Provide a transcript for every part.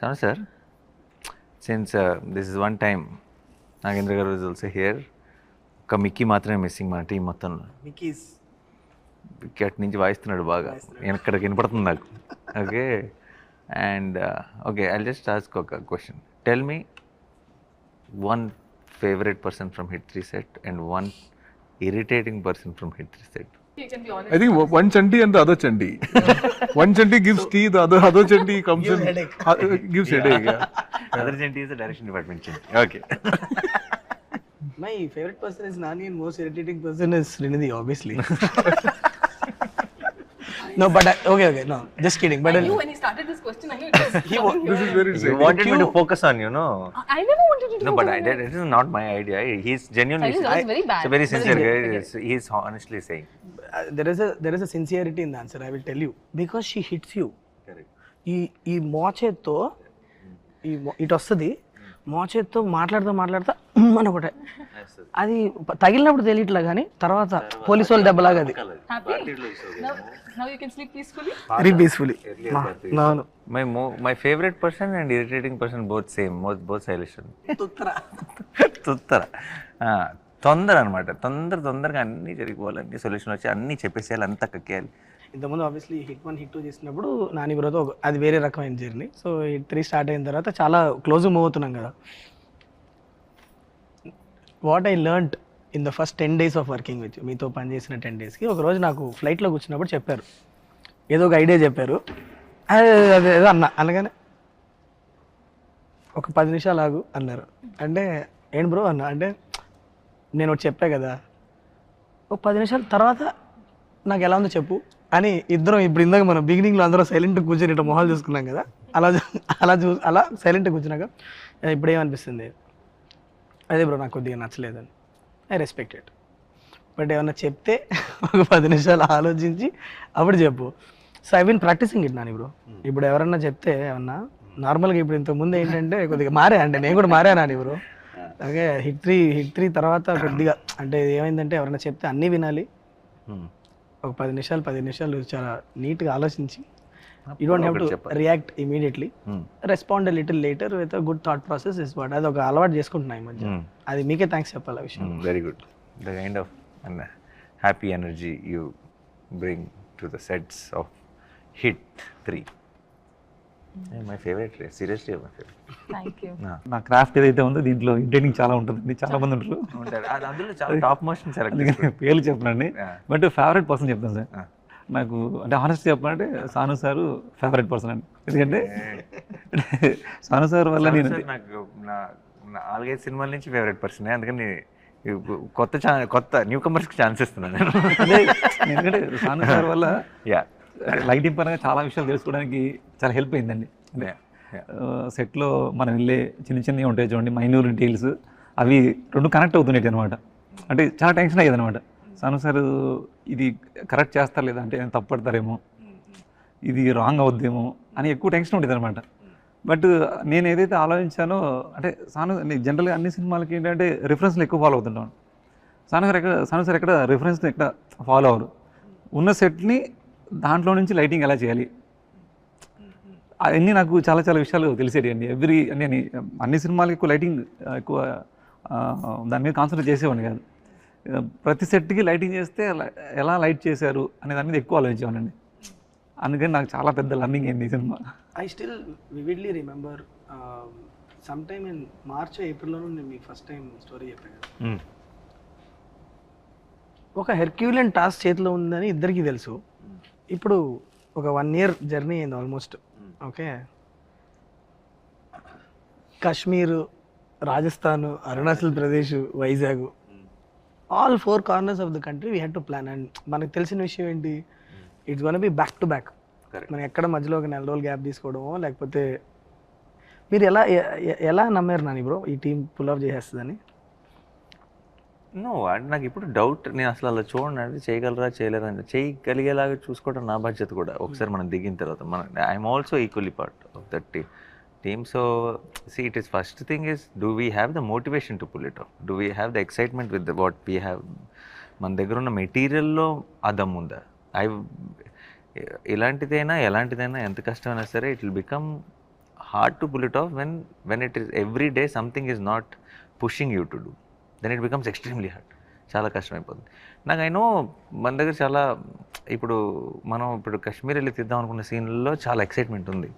Sanu sir, since this is one time, Nagendra garu is also here. ఒక Mickey మాత్రమే missing మన team మొత్తంలో. Mickey's అటు నుంచి వాయిస్తున్నాడు బాగా, ఎక్కడికి వినపడుతుంది నాకు. Okay, and okay, I just ask ఒక question. Tell me one favourite person from hit 3 set and one irritating person from hit 3 set. You can be honest. I think one Chanti and the other Chanti. One Chanti gives tea, the other Chanti comes Gives in. headache. Gives headache, yeah. Other Chanti is the direction department Chanti. Okay. My favourite person is Nani and most irritating person is Srinidhi obviously. No, but okay, no, just kidding. But I knew when he started this question, I knew it was coming This is here. very You exciting. wanted me to focus on, you know. I never wanted to do No, but that. that is not my idea. He's genuinely. That was very bad. It's a very sincere But guy. it's He's honestly saying. there is a sincerity in the answer. I will tell you because she hits you. Correct. ఈ మోచేత్తో ఇటు వస్తుంది, మోచేత్తో మాట్లాడుతా అని ఒకటే, అది తగిలినప్పుడు తెలియట్లా కానీ తర్వాత పోలీసు వాళ్ళు దెబ్బలాగా అది Happy? Now you can sleep peacefully? Very peacefully. అవును. My favorite person and irritating person both same. Both Sailesh. తుత్తర తొందర అనమాట. తొందరగా అన్నీ జరిగిపోవాలి, సొల్యూషన్ వచ్చి అన్నీ చెప్పేసేయాలి, అంతా కక్కేయాలి. ఇంతకుముందు ఆబ్వియస్లీ హిట్ 1 హిట్ 2 చేసినప్పుడు నాని బ్రోతో అది వేరే రకమైన జర్నీ. సో హిట్ 3 స్టార్ట్ అయిన తర్వాత చాలా క్లోజ్ మూవ్ అవుతున్నాం కదా. What I learned in the first 10 days of working with మీతో పనిచేసిన 10 daysకి ఒకరోజు నాకు ఫ్లైట్లో కూర్చున్నప్పుడు చెప్పారు, ఏదో ఒక ఐడియా చెప్పారు. అదే ఏదో అనగానే ఒక 10 నిమిషాలు ఆగు అన్నారు. అంటే ఏంటి బ్రో అన్న అంటే నేను ఒకటి చెప్పా కదా, ఒక 10 నిమిషాల తర్వాత నాకు ఎలా ఉందో చెప్పు అని ఇద్దరం ఇప్పుడు ఇందాక మనం బిగినింగ్లో అందరం సైలెంట్గా కూర్చొని ఇట్లా మొహాలు చూసుకున్నాం కదా, అలా సైలెంట్గా కూర్చున్నాక ఇప్పుడు ఏమనిపిస్తుంది, అదే బ్రో నాకు కొద్దిగా నచ్చలేదని. I respect it. బట్ ఏమన్నా చెప్తే ఒక 10 నిమిషాలు ఆలోచించి అప్పుడు చెప్పు. So I been practising it Nani bro. ఇప్పుడు ఎవరన్నా చెప్తే ఏమన్నా నార్మల్గా ఇప్పుడు ఇంతకుముందు ఏంటంటే కొద్దిగా మారా, అంటే నేను కూడా మారా నాని బ్రో. అలాగే హిట్ 3 తర్వాత కొద్దిగా అంటే ఏమైందంటే ఎవరైనా చెప్తే అన్నీ వినాలి, ఒక 10 నిమిషాలు చాలా నీట్గా ఆలోచించి you don't have to react immediately, respond little later with a good thought process is what. అది ఒక అలవాటు చేసుకుంటున్నాయి ఈ మధ్య. అది మీకే థ్యాంక్స్ చెప్పాలి ఆ విషయం. Very good. The kind of happy energy you bring to the sets of Hit 3. My favorite, seriously my favorite. Thank you. నా క్రాఫ్ట్ ఏదైతే ఉందో దీంట్లో ఇంటైనింగ్ చాలా ఉంటుందండి, చాలా మంది ఉంటారు, అందులో చాలా టాప్ మోషన్ సెలెక్ట్. అందుకని పేర్లు చెప్పనండి. బట్ ఫేవరెట్ పర్సన్ చెప్తాను సార్. నాకు అంటే హానెస్ట్ చెప్పాలంటే సాను సారు ఫేవరెట్ పర్సన్ అండి. ఎందుకంటే సాను సార్ వల్ల నేను నాకు 4-5 సినిమాల నుంచి ఫేవరెట్ పర్సన్. అందుకని కొత్త న్యూ కమర్స్కి ఛాన్స్ ఇస్తున్నాను నేను. అదే ఎందుకంటే సాను సార్ వల్ల యా లైటింగ్ పరంగా చాలా విషయాలు తెలుసుకోవడానికి చాలా హెల్ప్ అయిందండి. అంటే సెట్లో మనం వెళ్ళే చిన్నవి ఉంటాయి చూడండి, మైన్యూర్ డీటెయిల్స్, అవి రెండు కనెక్ట్ అవుతున్నాయి అనమాట. అంటే చాలా టెన్షన్ అయ్యేది అనమాట. సాను సార్ ఇది కరెక్ట్ చేస్తారు లేదా, అంటే తప్పడతారేమో, ఇది రాంగ్ అవుద్దేమో అని ఎక్కువ టెన్షన్ ఉండేది అనమాట. బట్ నేను ఏదైతే ఆలోచించానో అంటే జనరల్గా అన్ని సినిమాలకి ఏంటంటే రిఫరెన్స్లు ఎక్కువ ఫాలో అవుతుంటాను. సాను సార్ ఎక్కడ రిఫరెన్స్ ఎక్కడ ఫాలో అవ్వరు. ఉన్న సెట్ని దాంట్లో నుంచి లైటింగ్ ఎలా చేయాలి అవన్నీ నాకు చాలా విషయాలు తెలిసేటి అండి. నేను అన్ని సినిమాలకి ఎక్కువ లైటింగ్ ఎక్కువ దాని మీద కాన్సన్ట్రేట్ చేసేవాడిని కాదు. ప్రతి సెట్కి లైటింగ్ చేస్తే ఎలా లైట్ చేశారు అనే దాని మీద ఎక్కువ ఆలోచించేవాడిని. అందుకని నాకు చాలా పెద్ద లర్నింగ్ అయింది ఈ సినిమా. I still vividly remember some time in March ఏప్రిల్లోనూ నేను మీకు ఫస్ట్ టైం స్టోరీ చెప్పాను కదా, ఒక హెర్క్యూలియన్ టాస్క్ చేతిలో ఉందని ఇద్దరికీ తెలుసు. ఇప్పుడు ఒక 1 year జర్నీ అయింది almost. Okay, Kashmir, Rajasthan, Arunachal Pradesh, Vizag, all 4 corners of the country we had to plan. And మనకు తెలిసిన విషయం ఏంటి, it's gonna be back to back. మనం ఎక్కడ మధ్యలో ఒక 4 రోజులు గ్యాప్ తీసుకోవడమో లేకపోతే మీరు ఎలా నమ్మారు నాని బ్రో ఈ టీం పుల్ ఆఫ్ చేసేస్తుందని? నో, నాకు ఇప్పుడు డౌట్. నేను అసలు అలా చూడండి, చేయగలరా చేయలేరా అని. చేయగలిగేలాగా చూసుకోవడం నా బాధ్యత కూడా. ఒకసారి మనం దిగిన తర్వాత I'm also equally part of that team. So see, it is first thing is, do we have the motivation to pull it off? Do we have the excitement with what we have? మన దగ్గర ఉన్న మెటీరియల్లో ఆ దమ్ ఉందా? ఎలాంటిదైనా ఎంత కష్టమైనా సరే it will become hard to pull it off when it is every day something is not pushing you to do. Then it becomes extremely hard. చాలా కష్టమైపోతుంది. నాకు ఐ నో మన దగ్గర చాలా ఇప్పుడు కాశ్మీర్ వెళ్ళి తీద్దాం అనుకున్న సీన్లలో చాలా ఎక్సైట్మెంట్ ఉంది,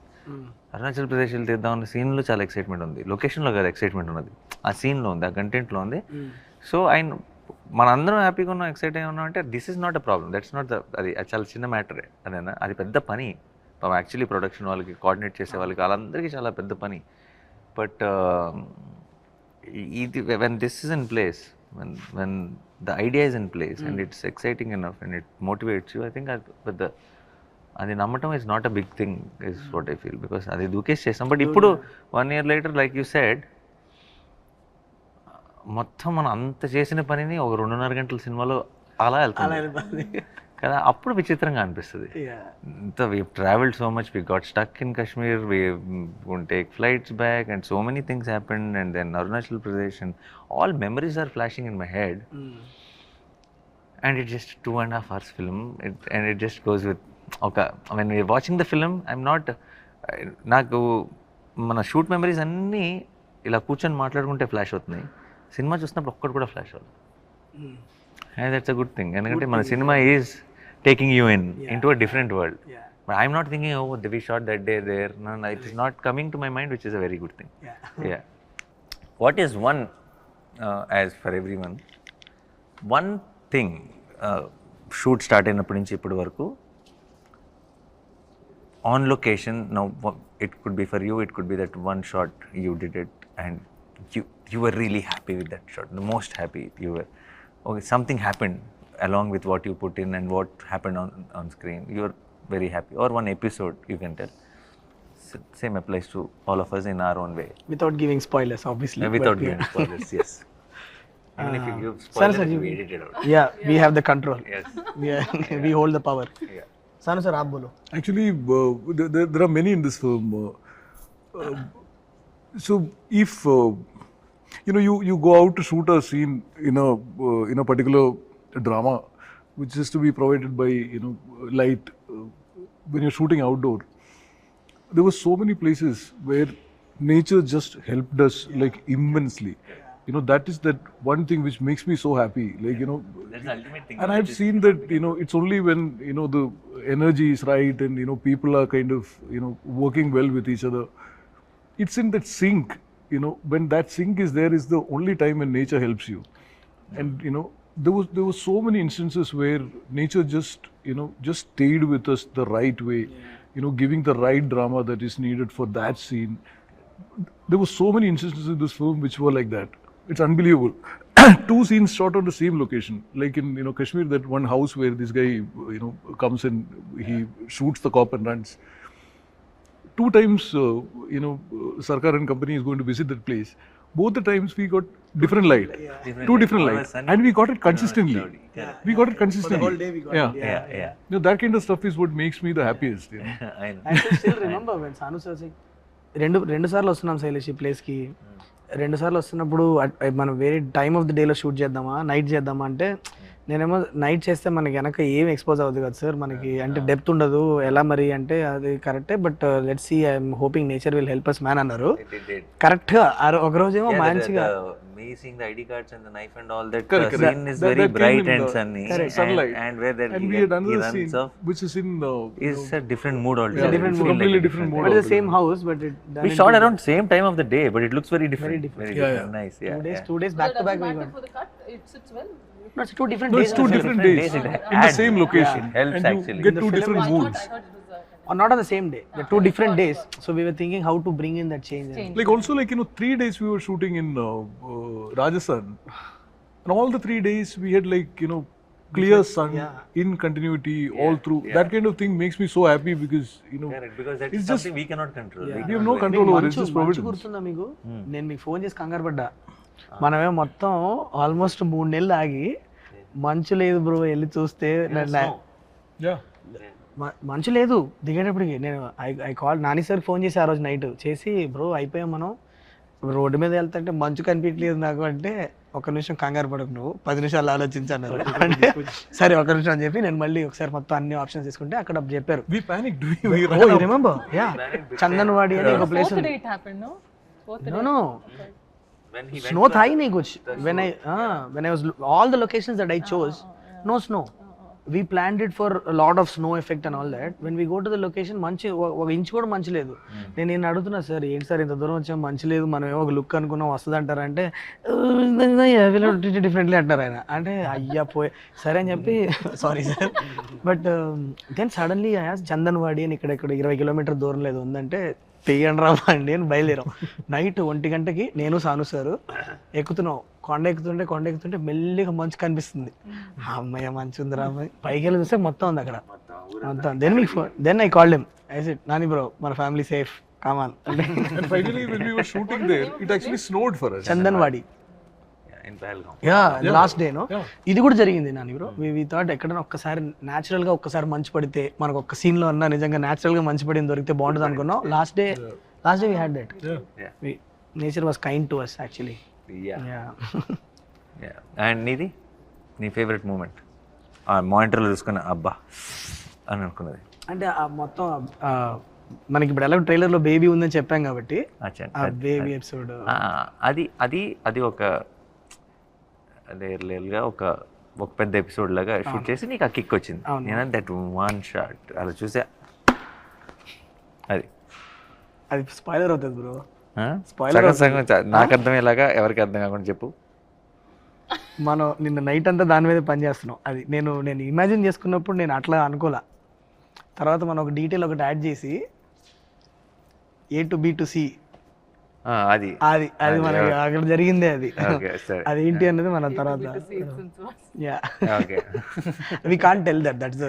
అరుణాచల్ ప్రదేశ్ వెళ్ళి తీద్దాం అన్న సీన్లో చాలా ఎక్సైట్మెంట్ ఉంది, లొకేషన్లో కాదు ఎక్సైట్మెంట్ ఉన్నది, ఆ సీన్లో ఉంది, ఆ కంటెంట్లో ఉంది. సో మనందరం హ్యాపీగా ఉన్నాం, ఎక్సైట్ అయి ఉన్నాం అంటే this is not a problem, that's not అది చాలా చిన్న మ్యాటరే అదేనా, అది పెద్ద పని యాక్చువల్లీ ప్రొడక్షన్ వాళ్ళకి కోఆర్డినేట్ చేసే వాళ్ళకి వాళ్ళందరికీ చాలా పెద్ద పని. బట్ ఇది when this is in place, when the idea is in place and it's exciting enough and it motivates you, I think అది నమ్మటం is not a big thing is what I feel, because అది దూకేసి చేస్తాం. But ఇప్పుడు 1 year later like you said, మొత్తం మనం అంత చేసిన పనిని ఒక 2.5 గంటల సినిమాలో అలా వెళ్తుంది కదా, అప్పుడు విచిత్రంగా అనిపిస్తుంది. ఇంత we traveled so much, we got stuck in Kashmir, we wouldn't take flights back and so many things happened, and then Arunachal Pradesh and all memories are flashing in my head. And it's just 2.5 hours film, and it just goes with okay. When we're watching the film, I'm not నాకు మన shoot memories అన్నీ ఇలా కూర్చొని మాట్లాడుకుంటే flash అవుతున్నాయి, cinema చూసినప్పుడు ఒక్కటి కూడా ఫ్లాష్ అవుతుంది. And that's a good thing, ఎందుకంటే మన cinema is taking you into a different world. But I'm not thinking, oh, we shot that day there. No, it is not coming to my mind, which is a very good thing. Yeah. What is one, as for everyone, one thing, shoot start అయినప్పటి నుంచి ఇప్పటి వరకు, on location, now it could be for you, it could be that one shot you did it and you were really happy with that shot, the most happy you were. Okay, something happened along with what you put in and what happened on screen, you are very happy, or one episode you can tell. Same applies to all of us in our own way, without giving spoilers obviously. Without giving spoilers. Yes. Even if you give spoilers, you edit it out. Yeah, we have the control. Yes. We hold the power. Yeah. Sanu sir, aap bolo. Actually, there are many in this film. So if you go out to shoot a scene in a particular drama, which is to be provided by light, when you're shooting outdoor, there were so many places where nature just helped us like immensely. That is that one thing which makes me so happy, like That's the ultimate thing. and I've seen that it's only when the energy is right and people are kind of working well with each other, it's in that sync, when that sync is there is the only time when nature helps you. And there were so many instances where nature just stayed with us the right way, giving the right drama that is needed for that scene. There were so many instances in this film which were like that. It's unbelievable. 2 scenes shot on the same location, like in Kashmir, that one house where this guy comes and he shoots the cop and runs. 2 times Sarkar and company is going to visit that place. Both the times we got different light, 2 different lights, and we got it consistently. We got it consistently. The whole day we got it. Yeah. That kind of stuff is what makes me the happiest. I know. I can still remember when Sanu sir said, రెండు సార్లు వస్తున్నాం శైలేష్ ఈ ప్లేస్కి, 2 సార్లు వస్తున్నప్పుడు మనం వేరే time of the డేలో షూట్ చేద్దామా నైట్ చేద్దామా అంటే, నేనేమో నైట్ చేస్తే మనకి వెనక ఏం ఎక్స్పోజ్ అవ్వదు కదా సార్, మనకి అంటే డెప్త్ ఉండదు ఎలా మరి అంటే, అది కరెక్టే, but let's see I'm hoping nature will help us man అన్నారు. It did. కరెక్ట్గా ఒక రోజేమో Yeah, మంచిగా me seeing the ID cards and the knife and all that, Correct, scene is that very came bright in and the sunny, sunlight. and where that And he we had another runs scene off which is in is a different mood altogether. Yeah, different It feels mood. like a Completely different mood. But the same house but it We shot around same time of the day, but it looks very different. Very different. Yeah, different. Nice. Yeah. 2 days yeah. 2 days back to back we got. For the cut, it sits well. No, it's 2 different No, days. it's 2 different days It in the adds. same location. It helps and you actually. get In the 2 film, different I moods. thought it was Or not on the same day. They're 2 different days. So we were thinking how to bring in that change. Like also 3 days we were shooting in Rajasthan, and all the 3 days we had clear sun in continuity all through. That kind of thing makes me so happy because Correct, because that's it's just something we cannot control. Yeah. we have no control over it. It's just మంచు providence. గుర్తుందా మీకు? నేను మీకు phone చేసి కంగారు పడ్డా, మనమే మొత్తం ఆల్మోస్ట్ 3 నెలలు ఆగి, మంచు లేదు బ్రో వెళ్ళి చూస్తే, Yeah. మంచు లేదు దిగేటప్పటికి. నేను I call Nani sir phone చేసి ఆ రోజు నైట్ చేసి, బ్రో అయిపోయాం మనం, రోడ్డు మీద వెళ్తుంటే మంచు కనిపించలేదు నాకు అంటే ఒక నిమిషం కంగారు పడకు నువ్వు 10 నిమిషాలు ఆలోచించాను అంటే సరే ఒక నిమిషం అని చెప్పి నేను మళ్ళీ ఒకసారి మొత్తం అన్ని ఆప్షన్స్ తీసుకుంటే అక్కడ చెప్పారు We panicked. Remember ya Chandanwadi అని ఒక place Fourth day it happened, no? Fourth day. No When he snow tha hi nahi kuch when I was all the locations that I chose no snow we planned it for a lot of snow effect and all that when we go to the location మంచి ఒక inch కూడా మంచి లేదు నేను అడుగుతున్నా sir ఏంటి sir ఇంత దూరం వచ్చాం మంచి లేదు మనం ఏమో ఒక లుక్ అనుకున్నాం వస్తుంది అంటారంటే డిఫరెంట్లీ అంటారు ఆయన అంటే అయ్యా పోయి సరే అని చెప్పి sorry sir but then suddenly Chandanwadi అని ఇక్కడ 20 కిలోమీటర్ దూరం లేదు ఉందంటే తీయండి రామండి అని బయలుదేరాం నైట్ 1 గంటకి నేను సాను సారు ఎక్కుతున్నాం కొండ ఎక్కుతుంటే మెల్లిగా మంచు కనిపిస్తుంది అమ్మయ్య మంచు ఉంది రామ్మ పైకి వెళ్ళి చూస్తే మొత్తం ఉంది అక్కడ మొత్తం then I called him I said Nani bro మన family safe come on And finally, when we were shooting there, it actually snowed for us. Chandanwadi in Pahalgam. Ya last day no ఇది కూడా జరిగింది నాని బ్రో వి థాట్ ఎక్కడైనా ఒక్కసారి natural గా ఒక్కసారి మంచు పడితే మనకు ఒక్క సీన్ లో అన్నా నిజంగా న్యాచురల్ గా మంచు పడింది దొరికితే బాగుంటుంది అనుకున్నాం last day we had that Yeah. Nature was kind to us actually Yeah. Ya Yeah. And నీది నీ ఫేవరెట్ మూమెంట్ మానిటర్లో చూసుకున్న అబ్బా అని అనుకున్నది అంటే ఆ మొత్తం మనకి ఇప్పుడు ఎలా ట్రైలర్ లో బేబీ ఉందని చెప్పాం కాబట్టి అచ్చా. ఆ బేబీ ఎపిసోడ్ అది ఒక గా ఒక పెద్ద ఎపిసోడ్ లాగా షూట్ చేసి నీకు ఆ కిక్ వచ్చింది నేను దట్ వన్ షాట్ అలా చూసా అది స్పాయిలర్ అవుతుంది బ్రో సగం సగం నాకు అర్థమయ్యేలాగా ఎవరికి అర్థం కాకుండా చెప్పు. మనం నిన్న నైట్ అంతా దాని మీద పని చేస్తున్నాం అది నేను ఇమాజిన్ చేసుకున్నప్పుడు నేను అట్లా అనుకోలే తర్వాత మనం ఒక డీటెయిల్ ఒకటి యాడ్ చేసి A to B to C అది అది మనకి అక్కడ జరిగిందే అది ఓకే సరే అది ఏంటి అన్నది మన తర్వాత ya okay we can't tell that's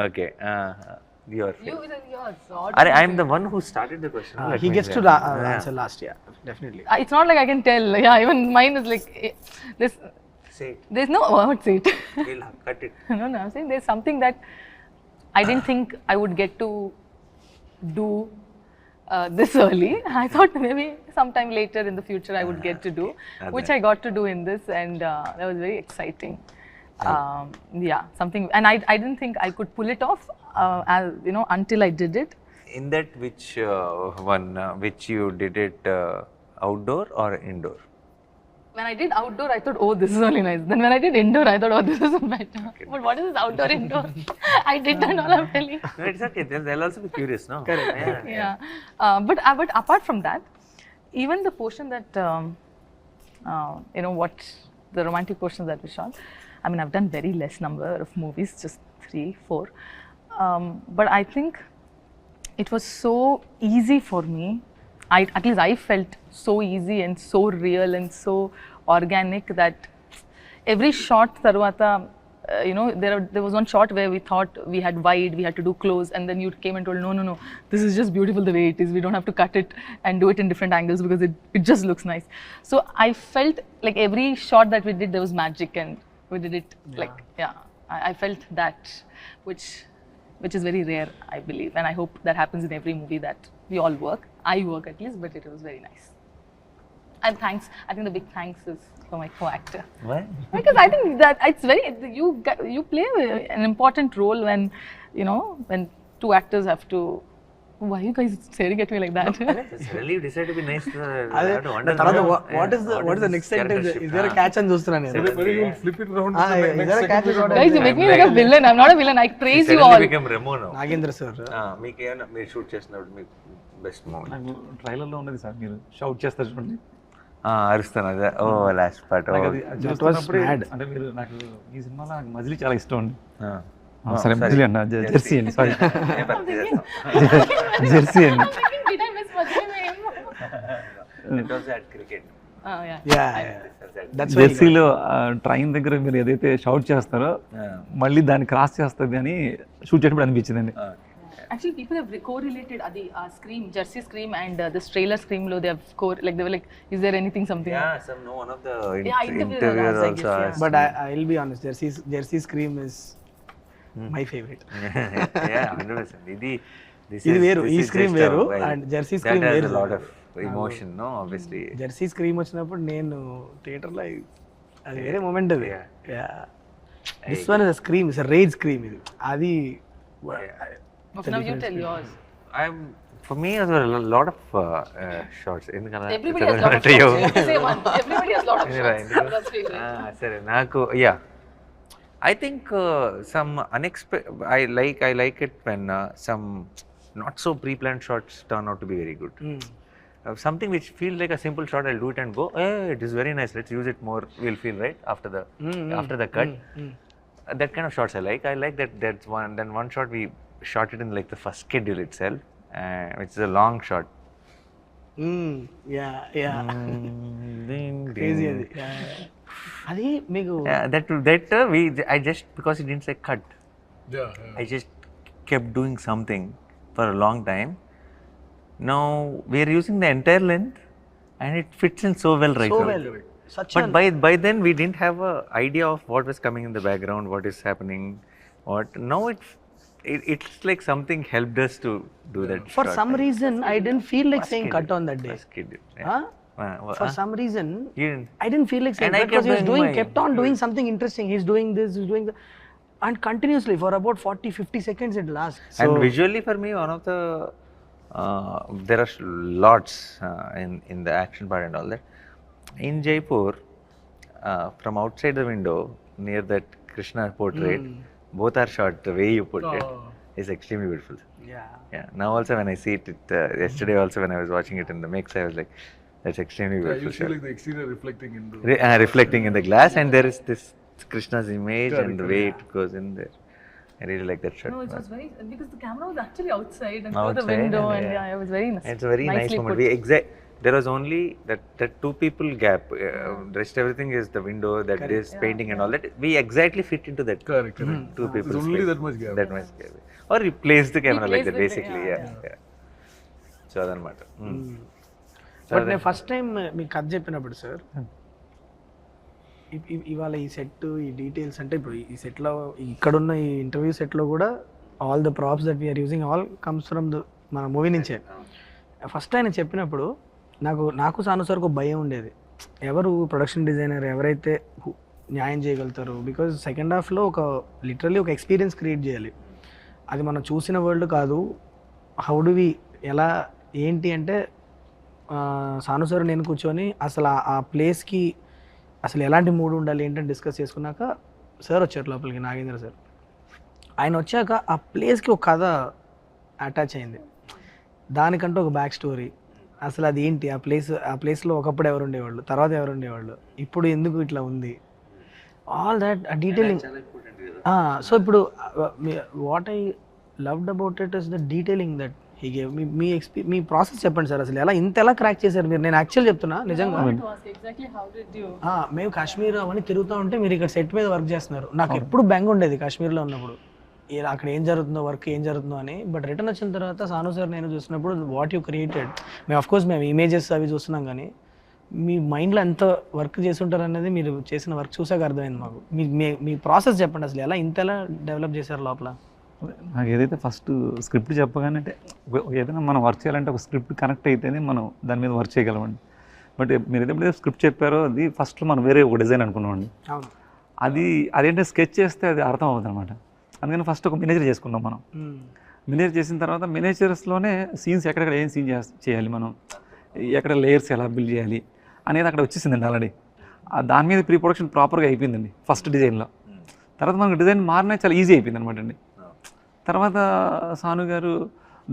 okay your Yours. అరే I am the one who started the question he gets to answer last. Yeah, definitely. It's not like I can tell. Yeah, even mine is like this. Say There's no word say it. Will cut it No, I'm saying there's something that I didn't think I would get to do this early. I thought maybe sometime later in the future I would get to do, which I got to do in this, and that was very exciting. Yeah, something, and I didn't think I could pull it off, as, until I did it. In that which you did it outdoor or indoor? When I did outdoor, I thought, oh, this is really nice. Then when I did indoor, I thought, oh, this is better. But what is this outdoor, indoor? I did that all, I'm telling. No, it's okay. They'll also be curious, no? Correct. Yeah. But apart from that, even the portion that, what the romantic portions that we shot, I mean, I've done very less number of movies, just 3, 4. But I think it was so easy for me. At least I felt so easy and so real and so organic that every shot tarvata, there was one shot where we thought we had wide, we had to do close, and then you came and told, no, this is just beautiful the way it is. We don't have to cut it and do it in different angles because it just looks nice. So I felt like every shot that we did, there was magic, and we did it I felt that, which is very rare, I believe, and I hope that happens in every movie that we all work. I work at least, but it was very nice. And thanks. I think the big thanks is for my co-actor. Why? Because I think that it's very, you play an important role when, when two actors have to. Why are you guys staring at me like that? Suddenly you decide to be nice. అదే తర్వాత what is the next sentence? Is there a catch అని చూస్తున్నా నేను. Whether you flip it around. Is there a catch? Guys, you make me like a villain. I'm not a villain. I praise you all. Suddenly become Remo now. Nagendra sir మీకు ఏమైనా మీరు shoot చేసినప్పుడు మీకు best moment నాకు ట్రైలర్లో ఉన్నది sir మీరు shout చేస్తారు చూడండి అరుస్తాను అదే ఓ లాస్ట్ పార్ట్ నాకు అది చూస్తున్నప్పుడే అంటే మీరు నాకు ఈ సినిమాలో నాకు మజిలీ చాలా ఇష్టం అండి సరే మజిలీ అన్న జెర్సీ అండి సారీ జెర్సీ అండి Did I miss what's your name? Cricket జెర్సీలో ట్రైన్ దగ్గర మీరు ఏదైతే షౌట్ చేస్తారో మళ్ళీ దాన్ని క్రాస్ చేస్తుంది అని షూట్ చేసినప్పుడు అనిపించిందండి. Actually, people have correlated the scream, Jersey scream, and this trailer scream. They have they were like, "Is there anything, something?" one of the interviewers interviewers also, I guess, also. But I'll be honest, Jersey Scream is my favorite. Yeah, 100%. ఇది వేరు, ఈ scream వేరు, and Jersey Scream వేరు. A lot of emotion no obviously. Jersey scream వచ్చినప్పుడు నేను థియేటర్లో అది వేరే మూమెంట్ అది. This one is scream, is rage scream ఇది. అది Now you tell yours. For me as well, a lot of shots. Everybody has lot of shots. You say one. Everybody has lot of shots. That's favorite. సరే నాకు I think some unexpected. I like it when some not so pre-planned shots turn out to be very good. Something which feels like a simple shot, I'll do it and go, hey, it is very nice, let's use it more, we'll feel right after the cut. That kind of shots I like. I like that's one. Then one shot we shot it in like the first schedule itself, which is a long shot. Crazy అది. అది మీకు I just, because it didn't say cut, I just kept doing something for a long time. Now we are using the entire length and it fits in so well right so now. well. Such But by then we didn't have a idea of what was coming in the background, what is happening, what. Now it's like something helped us to do that. For shot. some reason I didn't feel like saying cut on that day. First schedule. Huh? For some reason You didn't. I didn't feel like saying And I cut because kept doing kept on doing something interesting. He's doing this, he's doing that, and continuously for about 40-50 seconds it lasts. And visually for me, one of the there are lots in the action part and all that. In Jaipur, from outside the window near that Krishna portrait, both are shot. The way you put it is extremely beautiful. Yeah. Now also when I see it, yesterday also when I was watching it in the mix, I was like, that's extremely beautiful You see shot. like the exterior reflecting in the Reflecting in the glass, and there is this Krishna's image Correct, and the way it goes in there. I really like that shot. No, it was very, because the camera was actually outside and through the Outside, window, and and yeah. it was very nice. It's a very nice nicely moment. put. There was only that two people gap. Rest everything is the window, that this painting and all that. We exactly fit into that. correct. Two people. There's only that much gap. That much gap. Or you place the camera like place that, the basically. thing, Yeah. So that matter. But నేను first time మీకు కథ చెప్పినప్పుడు sir, ఇవాళ ఈ set, ఈ details అంటే ఇప్పుడు ఈ సెట్లో, ఇక్కడున్న ఈ ఇంటర్వ్యూ సెట్లో కూడా all the props that we are using all comes from the మన మూవీ నుంచే. ఫస్ట్ ఆయన చెప్పినప్పుడు నాకు సాను సార్కు ఒక భయం ఉండేది, ఎవరు ప్రొడక్షన్ డిజైనర్ ఎవరైతే న్యాయం చేయగలుగుతారు. బికాజ్ సెకండ్ హాఫ్లో లిటరల్లీ ఒక ఎక్స్పీరియన్స్ క్రియేట్ చేయాలి. అది మనం చూసిన వరల్డ్ కాదు. హౌ డు వి, ఎలా ఏంటి అంటే సాను సార్ నేను కూర్చొని అసలు ఆ ప్లేస్కి అసలు ఎలాంటి మూడ్ ఉండాలి ఏంటని డిస్కస్ చేసుకున్నాక సార్ వచ్చారు లోపలికి, నాగేంద్ర సార్. ఆయన వచ్చాక ఆ ప్లేస్కి ఒక కథ అటాచ్ అయింది, దానికంటూ ఒక బ్యాక్ స్టోరీ. అసలు అది ఏంటి, ఆ ప్లేస్లో ఒకప్పుడు ఎవరు ఉండేవాళ్ళు, తర్వాత ఎవరు ఉండేవాళ్ళు, ఇప్పుడు ఎందుకు ఇట్లా ఉంది, ఆల్ దాట్ డీటెయిలింగ్. సో ఇప్పుడు what I loved about it is the detailing that he gave. Me process చెప్పండి సార్, అసలు ఎలా క్రాక్ చేశారు మీరు? నేను యాక్చువల్ చెప్తున్నా నిజంగా, Exactly how did you? మేము కాశ్మీర్ అవన్నీ తిరుగుతూ ఉంటే మీరు ఇక్కడ సెట్ మీద వర్క్ చేస్తున్నారు. నాకు ఎప్పుడు బెంగ ఉండేది కాశ్మీర్లో ఉన్నప్పుడు, అక్కడ ఏం జరుగుతుందో, వర్క్ ఏం జరుగుతుందో అని. బట్ రిటర్న్ వచ్చిన తర్వాత సాను సార్ నేను చూసినప్పుడు వాట్ యూ క్రియేటెడ్, మేము అఫ్కోర్స్ మేము ఇమేజెస్ అవి చూస్తున్నాం, కానీ మీ మైండ్లో ఎంత వర్క్ చేసి ఉంటారు అనేది మీరు చేసిన వర్క్ చూసాక అర్థమైంది మాకు. మీ ప్రాసెస్ చెప్పండి, అసలు ఎలా డెవలప్ చేశారు లోపల? నాకు ఏదైతే ఫస్ట్ స్క్రిప్ట్ చెప్పగానే, అంటే ఏదైనా మనం వర్క్ చేయాలంటే ఒక స్క్రిప్ట్ కనెక్ట్ అయితేనే మనం దాని మీద వర్క్ చేయగలమండి. బట్ మీరు ఏదైతే స్క్రిప్ట్ చెప్పారో అది ఫస్ట్లో మనం వేరే ఒక డిజైన్ అనుకున్నామండి. అవును, అదేంటే స్కెచ్ చేస్తే అది అర్థం అవుతుంది అనమాట. అందుకని ఫస్ట్ ఒక మినేచర్ చేసుకున్నాం మనం. మినేచర్ చేసిన తర్వాత మినేచర్స్లోనే సీన్స్ ఎక్కడెక్కడ ఏం సీన్ చేయాలి, మనం ఎక్కడ లేయర్స్ ఎలా బిల్డ్ చేయాలి అనేది అక్కడ వచ్చేసిందండి ఆల్రెడీ. దాని మీద ప్రీ ప్రొడక్షన్ ప్రాపర్గా అయిపోయిందండి ఫస్ట్ డిజైన్లో. తర్వాత మనకు డిజైన్ మారినా చాలా ఈజీ అయిపోయింది అనమాట అండి. తర్వాత సాను గారు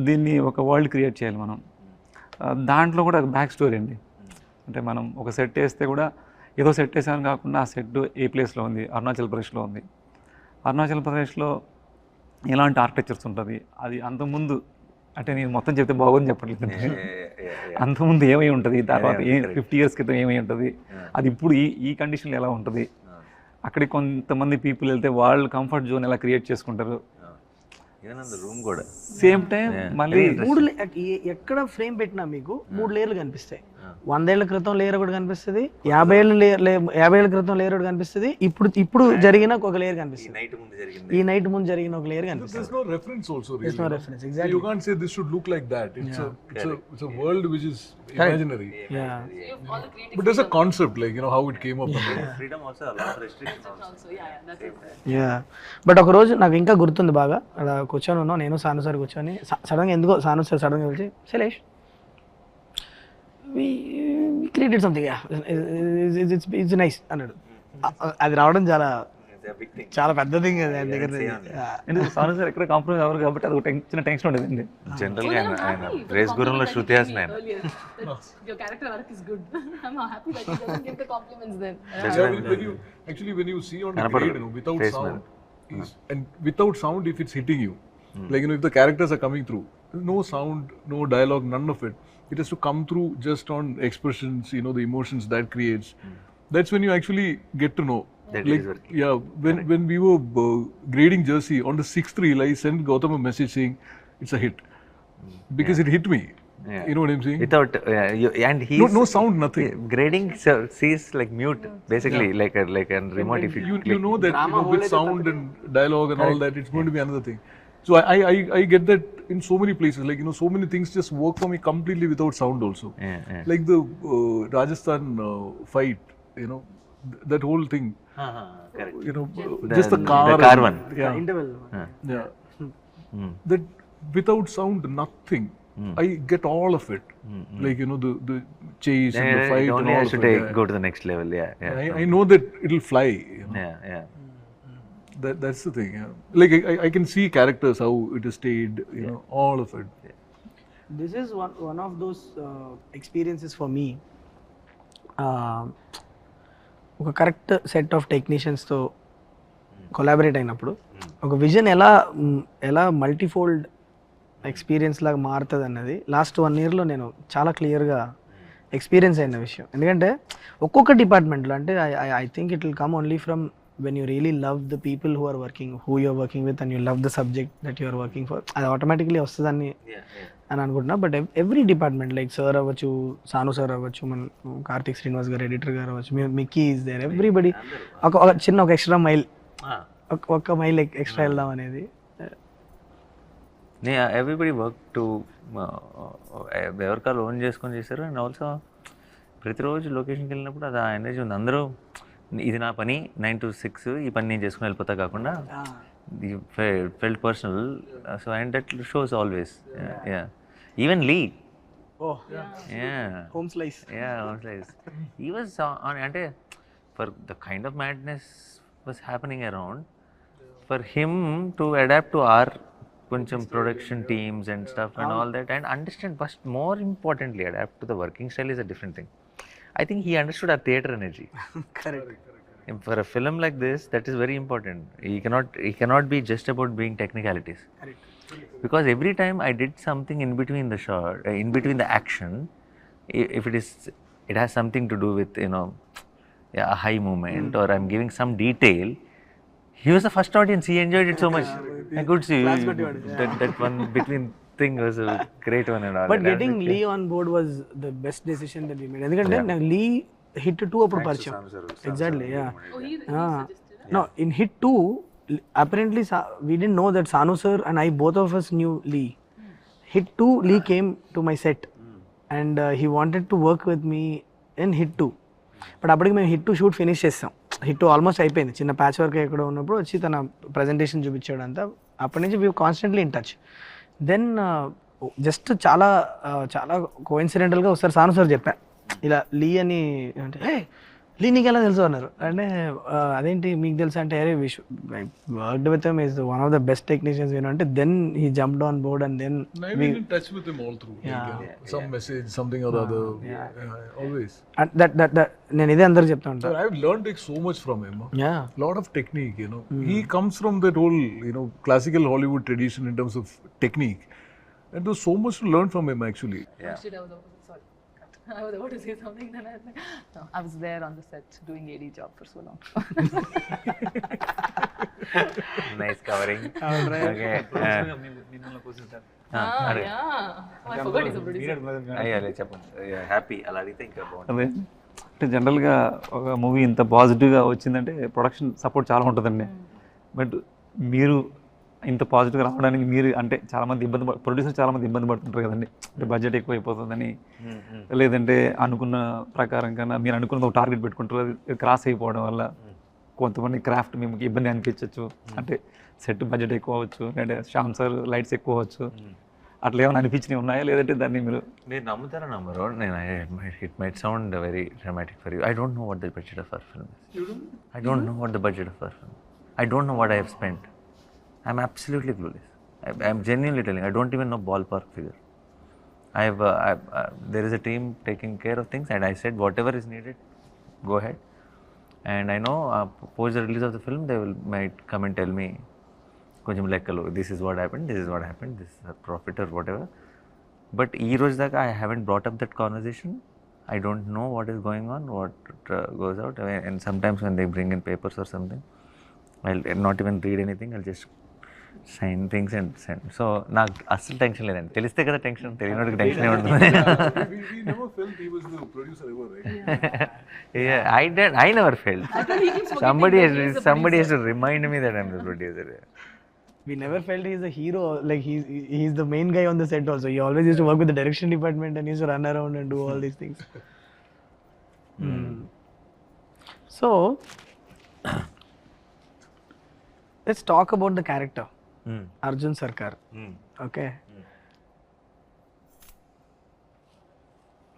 దీన్ని ఒక వరల్డ్ క్రియేట్ చేయాలి మనం, దాంట్లో కూడా బ్యాక్ స్టోరీ అండి. అంటే మనం ఒక సెట్ వేస్తే కూడా ఏదో సెట్ వేసామని కాకుండా ఆ సెట్ ఏ ప్లేస్లో ఉంది, అరుణాచల్ ప్రదేశ్లో ఉంది. అరుణాచల్ ప్రదేశ్లో ఎలాంటి ఆర్కిటెక్చర్స్ ఉంటుంది, అది అంతకుముందు, అంటే నేను మొత్తం చెప్తే బాగోని చెప్పట్లేదు, అంతకుముందు ఏమై ఉంటుంది, తర్వాత 50 years క్రితం ఏమై ఉంటుంది, అది ఇప్పుడు ఈ కండిషన్లో ఎలా ఉంటుంది, అక్కడికి కొంతమంది పీపుల్ వెళ్తే వాళ్ళు కంఫర్ట్ జోన్ ఎలా క్రియేట్ చేసుకుంటారు. రూమ్ కూడా సేమ్ టైం మళ్ళీ ఎక్కడ ఫ్రేమ్ పెట్టినా మీకు 3 లేయర్లు కనిపిస్తాయి. 100 ఏళ్ల క్రితం లేయర్ ఒకటి కనిపిస్తుంది, 50 ఏళ్ళ క్రితం లేయర్ ఒకటి కనిపిస్తుంది, ఇప్పుడు జరిగిన ఒక లేయర్ కనిపిస్తుంది, నైట్ ముందు జరిగింది. ఈ నైట్ ముందు జరిగిన ఒక లేయర్ కనిపిస్తుంది. There's no reference also really. There's no you know. reference, exactly. You can't say this should look like that. It's a world which is imaginary. Yeah. But there's a concept, like, you know, how it came up. Freedom also restriction also. Yeah but ఒక రోజు నాకు ఇంకా గుర్తుంది బాగా, అలా కూర్చొని ఉన్నాం నేను సాను సార్ కూర్చొని, సడన్గా ఎందుకో సాను సార్ సడన్గా పిలిచి Shailesh we created something, it's nice అన్నాడు. అది రావడం చాలా చాలా పెద్ద థింగ్ అది ఆయన దగ్గర. ఎందుకు సాను సార్ ఎక్కడ కాంప్రమైజ్ అవ్వరు కాబట్టి అది ఒక చిన్న టెన్షన్ ఉండేదండి. జనరల్గా ఆయన రేస్ గురంలో శృతి హాసన్ ఆయన. Your character arc is good. I'm happy that you doesn't give the compliments then. When you see on the grade, you know, without sound, and without sound, if it's hitting you, like, you know, if the characters are coming through, no sound, no dialogue, none of it. It has to come through just on expressions, you know, the emotions that creates. That's when you actually get to know. That Like, is working. yeah, when we were grading Jersey, on the 6th reel, I sent Gautam a message saying it's a hit because it hit me. Yeah. You know what I'm saying? Without and he No sound, nothing. grading sees like mute basically, like a remote. If You know that, you know, with sound and dialogue and all that, it's going to be another thing. So I get that in so many places, like, you know, so many things just work for me completely without sound also. Yeah. Like the Rajasthan fight, you know, that whole thing, Correct. you know, just the car. The car one. Yeah. Interval Yeah. That without sound, nothing. I get all of it. Like, you know, the chase and the fight and Only all has to of it. take go to the next level. Yeah. I know that it'll fly. You know? Yeah. That's the thing. Yeah. Like I can see characters, how it is stayed. You know, all of it. This is one of those experiences for me. ఒక correct set of టెక్నీషియన్స్తో collaborate అయినప్పుడు ఒక vision ఎలా multifold experience లాగా మారుతుంది అన్నది last 1 yearలో నేను చాలా క్లియర్గా ఎక్స్పీరియన్స్ అయిన విషయం. ఎందుకంటే ఒక్కొక్క డిపార్ట్మెంట్లో అంటే I think it will come only from when you really love the people who are working with and you love the subject that you are working for, అది ఆటోమేటిక్లీ వస్తుందని అని అనుకుంటున్నా. But every department like sir అవ్వచ్చు, Sanu sir అవ్వచ్చు, మన కార్తిక్ శ్రీనివాస్ గారు editor గారు అవ్వచ్చు, మిక్కీ ఈజ్ దేర్, ఎవ్రీబడి ఒక చిన్న ఒక ఎక్స్ట్రా మైల్, ఒక్క మైల్ ఎక్స్ట్రా వెళ్దాం అనేది. ఎవ్రీబడి వర్క్ టు ఎవరికాలు ఓన్ చేసుకొని చేశారు. అండ్ ఆల్సో ప్రతిరోజు లొకేషన్కి వెళ్ళినప్పుడు అది ఆ ఎనర్జీ ఉంది. అందరూ ఇది నా పని 9 to 6 ఈ పని నేను చేసుకుని వెళ్ళిపోతా కాకుండా felt personal, so and that shows always. Even Lee. Home slice. Home slice. He was on ante for the kind of madness was happening around, for him to adapt to our koncham production teams and stuff and all that, and understand, first more importantly, adapt to the working style is a different thing. I think he understood our theatre energy. Correct. For a film like this, that is very important. He cannot be just about being technicalities. Correct. Because every time I did something in between the shot, in between the action, if it has something to do with, you know, a high moment, or I'm giving some detail, he was the first audience. He enjoyed it so much. I could see that one between thing was a great one and all. But getting Lee on board was the best decision that we made. ఎందుకంటే నాకు Lee hit 2 అప్పుడు పరిచయం. Exactly, yeah. No, in hit 2 apparently we didn't know that Sanu sir and I, both of us knew Lee. Hit 2 Lee came to my set and he wanted to work with me in hit 2. But అప్పటికి మేము hit 2 shoot finish చేస్తాం. Hit 2 almost అయిపోయింది, చిన్న patch work ఎక్కడ ఉన్నప్పుడు వచ్చి తన presentation చూపించాడు అంతా. అప్పటి నుంచి we constantly in touch. Then just చాలా కోఇన్సిడెంటల్గా ఒకసారి సాను సార్ చెప్పా ఇలా లీ అని, అంటే లీ నీకు ఎలా తెలుసు అన్నారు. అంటే అదేంటి మీకు తెలుసు అంటే, అరే worked with him is one of the best technicians అంటే. Then he jumped on board and then I've been in touch with him all through. Some message, something or other. Always. That నేను ఇదే అందరికి చెప్తా ఉంటాను. I've learned like so much from him. Yeah. Lot of technique, you know. He comes from that whole, you know, classical Hollywood tradition in terms of technique. And there's so much to learn from him actually. I was about to say something, then I was like, no, I was there on the set doing AD job for so long. Nice covering. Okay అయ్యాలే చెప్పండి. Happy అలా అడిగితే ఇంకా బాగుంటుంది. అదే అంటే జనరల్గా ఒక మూవీ ఇంత పాజిటివ్గా వచ్చిందంటే ప్రొడక్షన్ సపోర్ట్ చాలా ఉంటుందండి. బట్ మీరు ఇంత పాజిటివ్గా రావడానికి మీరు అంటే చాలామంది ప్రొడ్యూసర్ చాలామంది ఇబ్బంది పడుతుంటారు కదండి. అంటే బడ్జెట్ ఎక్కువ అయిపోతుందని, లేదంటే అనుకున్న ప్రకారం కన్నా మీరు అనుకున్న ఒక టార్గెట్ పెట్టుకుంటారు, అది క్రాస్ అయిపోవడం వల్ల కొంతమంది క్రాఫ్ట్ మీకు ఇబ్బంది అనిపించవచ్చు. అంటే సెట్ బడ్జెట్ ఎక్కువ అవ్వచ్చు, లేదంటే శ్యామ్ సార్ లైట్స్ ఎక్కువ అవ్వచ్చు. అట్లా ఏమైనా అనిపించినవి ఉన్నాయా, లేదంటే దాన్ని మీరు నమ్ముతారా నమ్మరు? నేను it might sound very dramatic for you. I don't know what the budget of our film. I don't know what the budget of our film. I don't know what I have spent. I'm absolutely clueless. I'm genuinely telling. I don't even know ballpark figure. There is a team taking care of things, and I said whatever is needed, go ahead. And I know post the release of the film, they might come and tell me, koncham lekkalu, this is what happened, this is what happened, this is a profit or whatever. But ee roju daaka I haven't brought up that conversation. I don't know what is going on, what goes out. And sometimes when they bring in papers or something, I'll not even read anything. I'll just sign things and send. So నాకు అస్సలు tension లేదండి. తెలిస్తే కదా tension, తెలియనోడికి tension ఉంటుంది. We never felt he was the producer ever, right? Yeah, I never felt. Somebody has to remind me that I'm the producer. We never felt he's a hero. Like he's the main guy on the set also. He always used to work with the direction department and used to run around and do all these things. So let's talk about the character, Arjun Sarkar. Okay.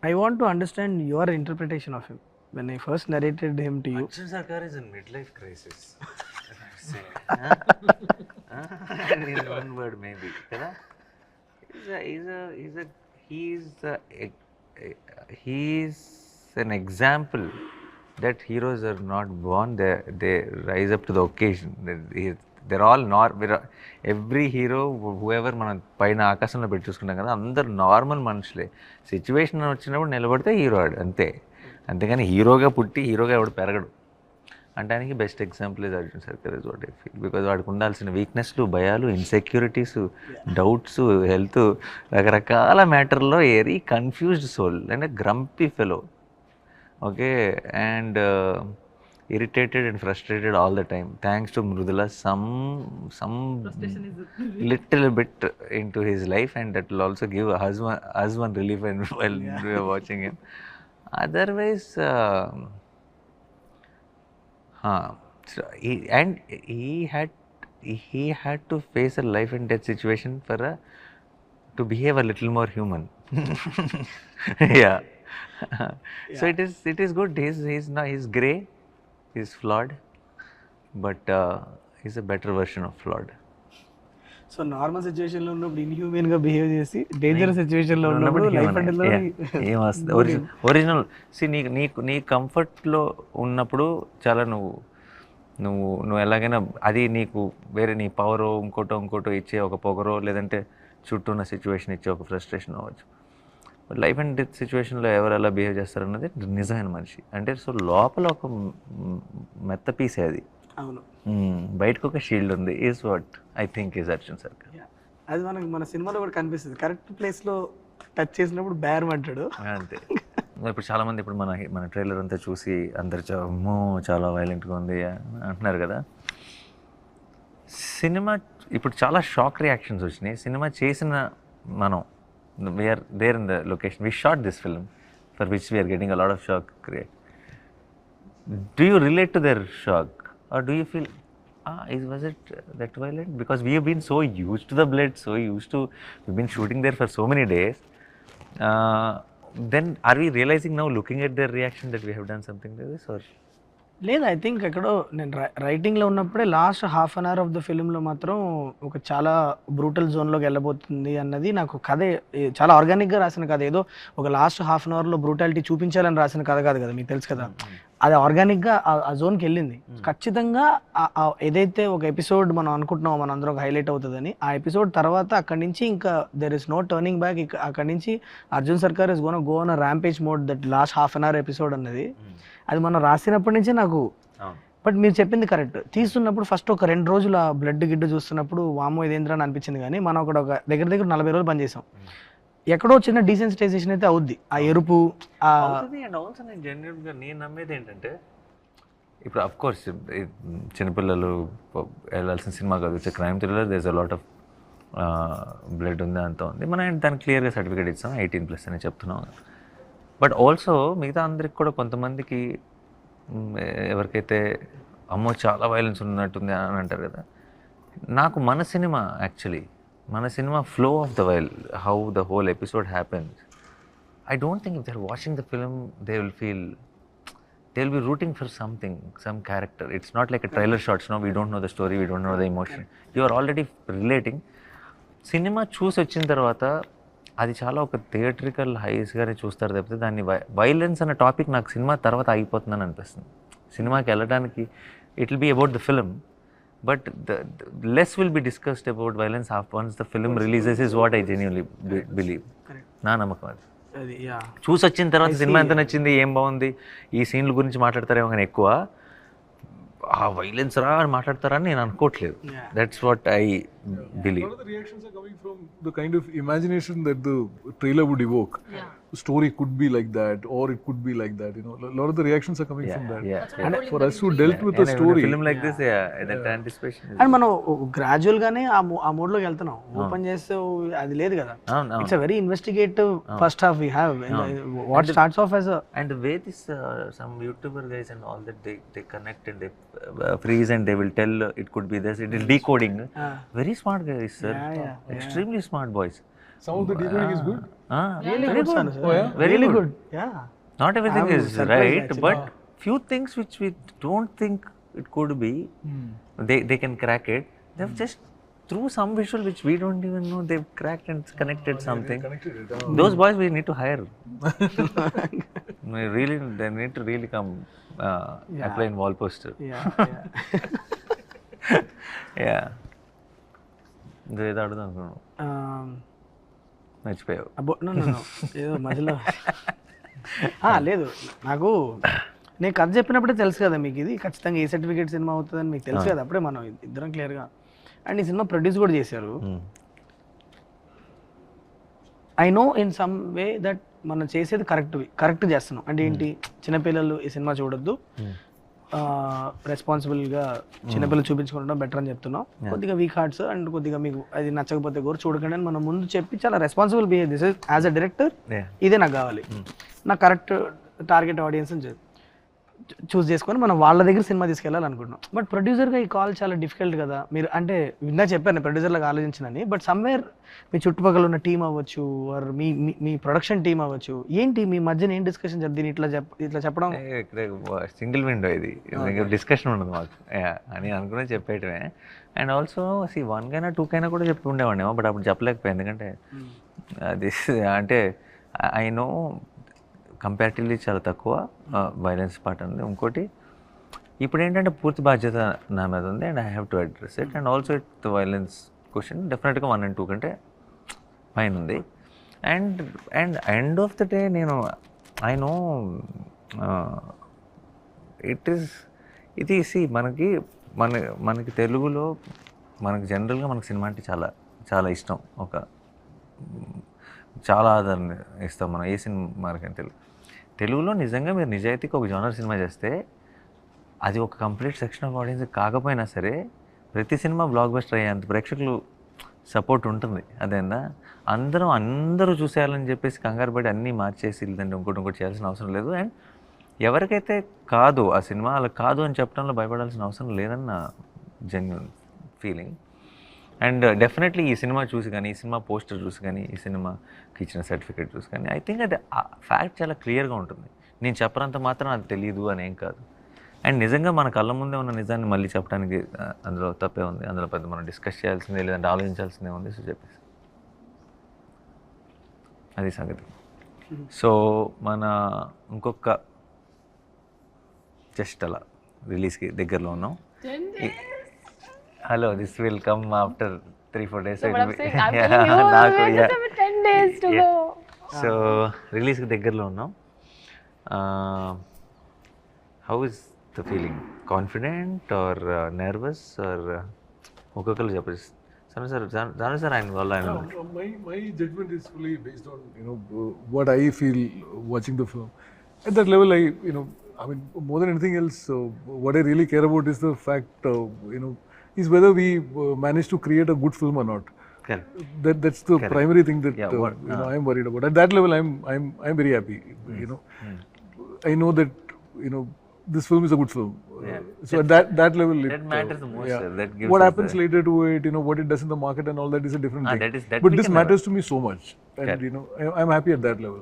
I want to understand your interpretation of him. When I first narrated him to you, Arjun Sarkar is in midlife crisis. In one word maybe, kada? He's an example that heroes are not born, they rise up to the occasion. They're all every hero, whoever మనం పైన ఆకాశంలో పెట్టి చూసుకుంటాం కదా, అందరు normal మనుషులే. Situation వచ్చినప్పుడు నిలబడితే హీరో ఆడు అంతే. అంతేగాని హీరోగా పుట్టి హీరోగా ఎవడు పెరగడు. అంటానికి best example is Arjun Sarkar is what I feel. Because వాడికి ఉండాల్సిన వీక్నెస్లు, భయాలు, ఇన్సెక్యూరిటీస్, డౌట్స్, హెల్త్, రకరకాల మ్యాటర్లో very confused soul and grumpy fellow. Okay, and irritated and frustrated all the time. Thanks to Mrudula, some little bit into his life, and that will also give us one relief while we are watching him. Otherwise, so he had to face a life and death situation to behave a little more human. Yeah. So it is good. He's grey. He's flawed, but he's a better version of flawed. So normal situation లో ఉన్నప్పుడు inhuman గా behave చేసి dangerous situation లో ఉన్నప్పుడు life and original నీ కంఫర్ట్లో ఉన్నప్పుడు చాలా నువ్వు ఎలాగైనా అది నీకు వేరే నీ పవరో ఇంకోటో ఇచ్చే ఒక పొగరో, లేదంటే చుట్టూ ఉన్న సిచ్యువేషన్ ఇచ్చే ఒక ఫ్రస్ట్రేషన్ అవ్వచ్చు. బట్ లైఫ్ అండ్ డెత్ సిచ్యువేషన్లో ఎవరు ఎలా బిహేవ్ చేస్తారన్నది నిజమైన మనిషి అంటే. సో లోపల ఒక మెత్త పీసే అది. అవును, బయటకు ఒక షీల్డ్ ఉంది. Is what I think is Arjun Sarkar. అది మనకు మన సినిమాలో కూడా కనిపిస్తుంది. కరెక్ట్ ప్లేస్లో టచ్ చేసినప్పుడు బేరం అంటాడు అంతే. ఇప్పుడు చాలామంది ఇప్పుడు మన ట్రైలర్ అంతా చూసి అందరు చాలా వైలెంట్గా ఉంది అంటున్నారు కదా. సినిమా ఇప్పుడు చాలా షాక్ రియాక్షన్స్ వచ్చినాయి. సినిమా చేసిన మనం we are there in the location. We shot this film for which we are getting a lot of shock create. Do you relate to their shock, or do you feel was it that violent? Because we have been so used to the blood, we've been shooting there for so many days. Then are we realizing now, looking at their reaction, that we have done something like this? Or లేదు, I think ఎక్కడో నేను రైటింగ్లో ఉన్నప్పుడే last half an hour of the ఫిలింలో మాత్రం ఒక చాలా brutal జోన్లోకి వెళ్ళబోతుంది అన్నది నాకు కథే. చాలా ఆర్గానిక్గా రాసిన కథ. ఏదో ఒక లాస్ట్ హాఫ్ అన్ అవర్లో బ్రూటాలిటీ చూపించాలని రాసిన కథ కాదు కదా, మీకు తెలుసు కదా. అది ఆర్గానిక్గా ఆ జోన్కి వెళ్ళింది. ఖచ్చితంగా ఏదైతే ఒక ఎపిసోడ్ మనం అనుకుంటున్నామో మన అందరం హైలైట్ అవుతుందని, ఆ ఎపిసోడ్ తర్వాత అక్కడి నుంచి ఇంకా there is no turning back. అక్కడి నుంచి Arjun Sarkar is gone rampage mode that last half an hour episode అన్నది. అది మనం రాసినప్పటి నుంచే నాకు బట్ మీరు చెప్పింది కరెక్ట్. తీస్తున్నప్పుడు ఫస్ట్ ఒక 2 రోజులు ఆ బ్లడ్ గిడ్డు చూస్తున్నప్పుడు వామో ఇదేంద్రా అని అనిపించింది, కానీ మనం ఒక దగ్గర 40 రోజులు పని చేసాం. ఎక్కడో చిన్న డీసెన్సిటైజేషన్ అయితే అవుద్ది, ఆ ఎరుపు అవుతుంది. అండ్ ఆల్సో నేను జెన్యున్గా నేను నమ్మేది ఏంటంటే, ఇప్పుడు అఫ్ కోర్స్ చిన్నపిల్లలు వెళ్ళాల్సిన సినిమా కాదు, it's crime thriller, there is a lot of blood ఉంది, అంతా ఉంది. మనం దానికి క్లియర్గా సర్టిఫికేట్ ఇస్తాం 18+ అని చెప్తున్నాం. బట్ ఆల్సో మిగతా అందరికి కూడా కొంతమందికి ఎవరికైతే అమ్మో చాలా వైలెన్స్ ఉన్నట్టుంది అని అంటారు కదా, నాకు మన సినిమా యాక్చువల్లీ మన cinema flow of the how the whole episode happens, I don't think if they're watching the film, they'll be rooting for something, some character. It's not like a trailer shots, no, we don't know the story, we don't know the emotion. You are already relating. Cinema చూసి వచ్చిన తర్వాత అది చాలా ఒక theatrical హైస్గానే చూస్తారు తప్పితే దాన్ని violence అనే టాపిక్ నాకు సినిమా తర్వాత అయిపోతుందని అనిపిస్తుంది. సినిమాకి వెళ్ళడానికి it will be about the film, but the less will be discussed about violence once the film releases is what I genuinely believe. నా నమ్మకం అది. చూసి వచ్చిన తర్వాత సినిమా ఎంత నచ్చింది, ఏం బాగుంది, ఈ సీన్ల గురించి మాట్లాడతారేమో కానీ ఎక్కువ ఆ వైలెన్స్ రా అని మాట్లాడతారా అని నేను అనుకోవట్లేదు. That's what I believe. A lot of the reactions are coming from the kind of imagination that the trailer would evoke. The story could be like that, or it could be like that. A lot of the reactions are coming from that. And for us who dealt with the story, film like this, that anticipation is. And మనం gradual గానే ఆ mode లోకి వెళ్తున్నాం. Open చేస్తే అది లేదు కదా, it's a very investigative first half we have. What starts off as and the way this some YouTuber guys and all that they connect and they freeze and they will tell it could be this, it is decoding. Very smart guys, sir. Extremely smart boys. some of the decoding is good. really good, son. Very Really good. good. Yeah. Not everything is right, but few things which we don't think it could be, they can crack it. They've just through some visual which we don't even know, they've cracked and connected something. Those boys we need to hire. They need to really come apply in wall poster. Yeah. ఏదో అడుగుదాం అనుకున్నాను, మర్చిపోయావు. ఏదో మధ్యలో లేదు, నాకు నేను కథ చెప్పినప్పుడే తెలుసు కదా మీకు ఇది ఖచ్చితంగా ఏ సర్టిఫికేట్ సినిమా అవుతుందని మీకు తెలుసు కదా, అప్పుడే మనం ఇద్దరం క్లియర్గా. అండ్ ఈ సినిమా ప్రొడ్యూస్ కూడా చేశారు. I know in some way that మనం చేసేది కరెక్ట్ చేస్తున్నాం. అంటే ఏంటి, చిన్నపిల్లలు ఈ సినిమా చూడొద్దు, రెస్పాన్సిబుల్గా చిన్నపిల్లలు చూపించుకుంటాం బెటర్ అని చెప్తున్నాం. కొద్దిగా వీక్ హార్ట్స్ అండ్ కొద్దిగా మీకు అది నచ్చకపోతే కూడా చూడకండి అని మనం ముందు చెప్పి చాలా responsible behave this as a director, ఇదే నాకు కావాలి, నాకు కరెక్ట్ టార్గెట్ ఆడియన్స్ అని చూస్ చేసుకొని మనం వాళ్ళ దగ్గర సినిమా తీసుకెళ్ళాలనుకుంటున్నాం. బట్ ప్రొడ్యూసర్గా ఈ కాల్ చాలా డిఫికల్ట్ కదా. మీరు అంటే విన్నా చెప్పాను ప్రొడ్యూసర్లాగా ఆలోచించినని, బట్ సమ్వేర్ మీ చుట్టుపక్కల ఉన్న టీం అవ్వచ్చు, ఆర్ మీ ప్రొడక్షన్ టీం అవ్వచ్చు, ఏంటి మీ మధ్యన ఏం డిస్కషన్ దీన్ని ఇట్లా చెప్పడం? సింగిల్ విండో ఇది, డిస్కషన్ ఉండదు మాకు అని అనుకునే చెప్పేయటమే. అండ్ ఆల్సో వన్ కైనా 2 కైనా కూడా చెప్పి ఉండేవాడినేమో, బట్ అప్పుడు చెప్పలేకపోయాను. ఎందుకంటే అది అంటే ఐ నో కంపారిటివ్లీ చాలా తక్కువ వైలెన్స్ పార్ట్ ఉంది. ఇంకోటి ఇప్పుడు ఏంటంటే పూర్తి బాధ్యత నా మీద ఉంది, and I have to address it. And also it the violence question డెఫినెట్గా 1 and 2 కంటే పైన ఉంది. And end of the day నేను ఐ నో ఇది మనకి తెలుగులో మనకి జనరల్గా మనకి సినిమా అంటే చాలా చాలా ఇష్టం, చాలా ఆదరణ ఇస్తాం మనం ఏ సినిమాకని. తెలుగులో నిజంగా మీరు నిజాయితీకి ఒక జోనర్ సినిమా చేస్తే అది ఒక కంప్లీట్ సెక్షన్ ఆఫ్ ఆడియన్స్ కాకపోయినా సరే ప్రతి సినిమా బ్లాక్ బస్టర్ అయ్యేంత ప్రేక్షకులు సపోర్ట్ ఉంటుంది. అదేందా అందరూ చూసేయాలని చెప్పేసి కంగారు పడి అన్నీ మార్చేసి లేదంటే ఇంకోటి చేయాల్సిన అవసరం లేదు. అండ్ ఎవరికైతే కాదు ఆ సినిమా అలా కాదు అని చెప్పడంలో భయపడాల్సిన అవసరం లేదని నా జెన్యున్ ఫీలింగ్. అండ్ డెఫినెట్లీ ఈ సినిమా చూసి కానీ, ఈ సినిమా పోస్టర్ చూసి కానీ, ఈ సినిమాకి ఇచ్చిన సర్టిఫికేట్ చూసి కానీ ఐ థింక్ అది ఫ్యాక్ట్ చాలా క్లియర్గా ఉంటుంది. నేను చెప్పనంత మాత్రం అది తెలియదు అని ఏం కాదు. అండ్ నిజంగా మన కళ్ళ ముందే ఉన్న నిజాన్ని మళ్ళీ చెప్పడానికి అందులో తప్పే ఉంది, అందులో పెద్ద మనం డిస్కస్ చేయాల్సిందే లేదంటే ఆలోచించాల్సిందే ఉంది. సో చెప్పేసి అది సంగతి. సో మన ఇంకొక జస్ట్ అలా రిలీజ్కి దగ్గరలో ఉన్నాం. Hello, this will come after 3-4 days. So రిలీజ్కి దగ్గరలో ఉన్నాం. How is the feeling? Confident or nervous or ఒక్కొక్కరు చెప్పేసి జాను సార్ ఆయన వల్ల ఆయన My judgment is fully based on what I feel watching the film. At that level, I mean, more than anything else, what I really care about is the fact, is whether we manage to create a good film or not. Correct. That's the primary thing that Yeah, what- I'm worried about. At that level, I'm very happy. I know that this film is a good film. So at that level, That matters the most, sir. That gives what us happens later to it, what it does in the market and all that is a different thing. that But we this can matters to me so much, and Correct. I'm happy at that level.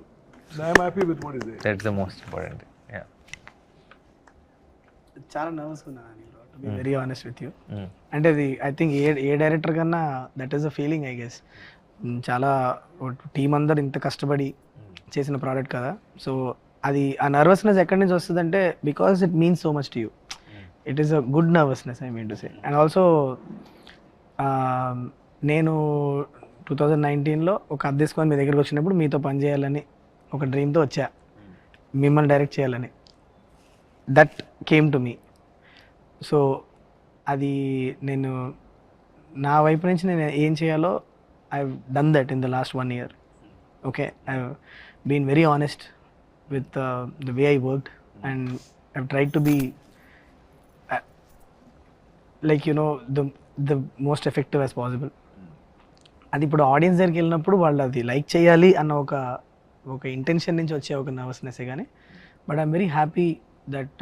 I'm happy with what is there. That's the most important. చాలా నర్వస్గా ఉన్నాను to be very honest with you. అంటే అది I think A director కన్నా that is a feeling I guess. చాలా team అందరు ఇంత కష్టపడి చేసిన ప్రోడక్ట్ కదా, సో అది ఆ నర్వస్నెస్ ఎక్కడి నుంచి వస్తుందంటే because it means so much to you. It is a good nervousness I mean to say. And also నేను 2019లో ఒక అద్దెసుకొని మీ దగ్గరికి వచ్చినప్పుడు మీతో పని చేయాలని ఒక డ్రీమ్తో వచ్చా, మిమ్మల్ని డైరెక్ట్ చేయాలని. That came to me. So అది నేను నా వైపు నుంచి నేను ఏం చేయాలో I done that in the last 1 year. Okay, I been very honest with the way I worked, and I've tried to be like the most effective as possible. అది ఇప్పుడు ఆడియన్స్ దగ్గరికి వెళ్ళినప్పుడు వాళ్ళు అది లైక్ చేయాలి అన్న ఒక ఇంటెన్షన్ నుంచి వచ్చే ఒక నర్వస్నెస్సే కానీ, but I'm very happy that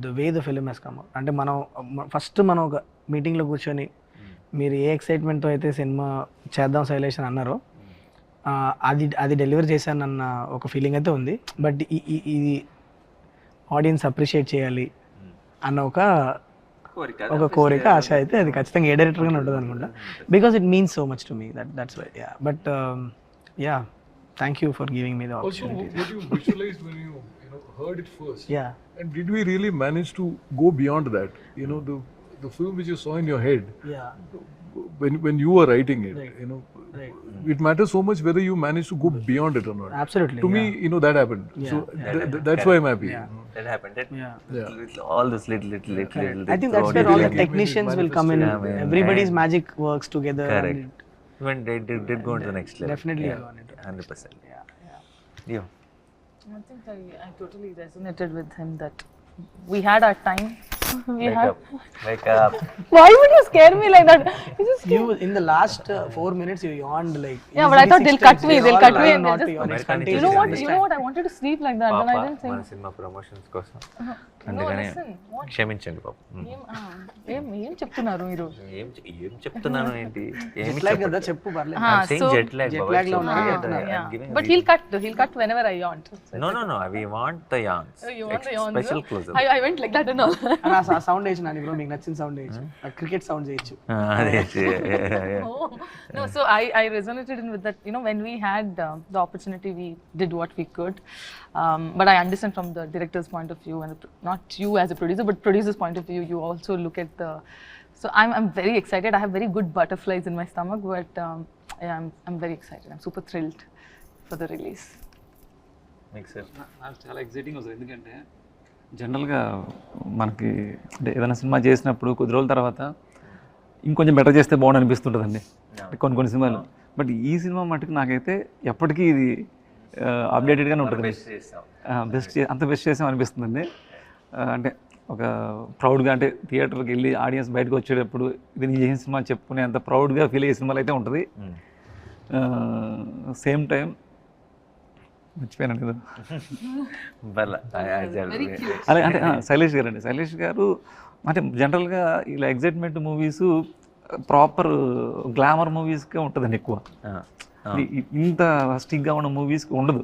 the way the film has come out. అంటే మనం ఒక మీటింగ్లో కూర్చొని మీరు ఏ ఎక్సైట్మెంట్తో అయితే సినిమా చేద్దాం శైలేష్ అని అన్నారో అది డెలివర్ చేశానన్న ఒక ఫీలింగ్ అయితే ఉంది. బట్ ఇది ఆడియన్స్ అప్రిషియేట్ చేయాలి అన్న ఒక కోరిక, ఆశ అయితే అది ఖచ్చితంగా ఏ డైరెక్టర్గానే ఉంటుంది అనుకుంటా. Because it means so much to me that's why. Yeah, but yeah, thank you for giving me the Also, opportunity. what you visualized when you heard it first, yeah, and did we really manage to go beyond that? The film which you saw in your head yeah, when you were writing it, right. Right. it matters so much whether you manage to go beyond it or not. Absolutely. To me, that happened. So that's why I'm happy. Yeah. That happened. Yeah. With all this little I think that's where all the technicians will come in. Yeah, man. Everybody's magic works together. and Correct. Even they did go to the next level. Definitely Yeah. go on it. 100%. Yeah, yeah. You. I think I totally resonated with him that we had our time. Wake up. Why would you scare me like that? You just You in the last 4 minutes you yawned like. Yeah, but I thought they'll cut me. They'll cut me and not they'll to just. yawn. It's American contagious. You know what? I wanted to sleep like that, but I పాప didn't think. మన cinema promotions కోసం No, అందుకనే listen. What? క్షమించండి పాప. ఏం చెప్తున్నారు మీరు? ఏం చెప్తున్నాను ఏంటి? ఏమి Jet lag కదా చెప్పు పర్లేదు. So jet lag jet lag లో ఉన్నారు చెప్తున్నారు. yeah. But he'll cut whenever I yawnt. No, we want the yawns. Oh, you want the yawns? Special close-up. I went like that and all. అని ఆ sound వేయచ్చు Nani bro, మీకు నచ్చిన sound వేయచ్చు, cricket sound చేయొచ్చు. అదే Oh. No, so I resonated in with that. When we had the opportunity, we did what we could. But I understand from the director's point of view, and not you as a producer, but producer's point of view, you also look at the. So I'm very excited. I have very good butterflies in my stomach, but yeah, I'm very excited. I'm super thrilled for the release. Makes sense. నాకు చాలా exciting వస్తుంది. ఎందుకంటే జనరల్గా మనకి అంటే ఏదైనా cinema చేసినప్పుడు కొద్ది రోజుల తర్వాత ఇంకొంచెం బెటర్ చేస్తే బాగుండు అనిపిస్తుంటుందండి కొన్ని సినిమాలు. బట్ ఈ సినిమా మటుకు నాకైతే ఎప్పటికీ ఇది అప్డేటెడ్గానే ఉంటుంది. అంత బెస్ట్ చేసాం అనిపిస్తుందండి. అంటే ఒక ప్రౌడ్గా, అంటే థియేటర్కి వెళ్ళి ఆడియన్స్ బయటకు వచ్చేటప్పుడు ఇది నేను చేసిన సినిమా చెప్పుకునే అంత ప్రౌడ్గా ఫీల్ అయ్యే సినిమాలు అయితే ఉంటుంది. సేమ్ టైం మర్చిపోయాను కదా. అలా అంటే శైలేష్ గారు అండి, శైలేష్ గారు అంటే జనరల్గా ఇలా ఎగ్జైట్మెంట్ మూవీస్ ప్రాపర్ గ్లామర్ మూవీస్కే ఉంటుందండి ఎక్కువ. ఇంత స్టిక్గా ఉన్న మూవీస్కి ఉండదు.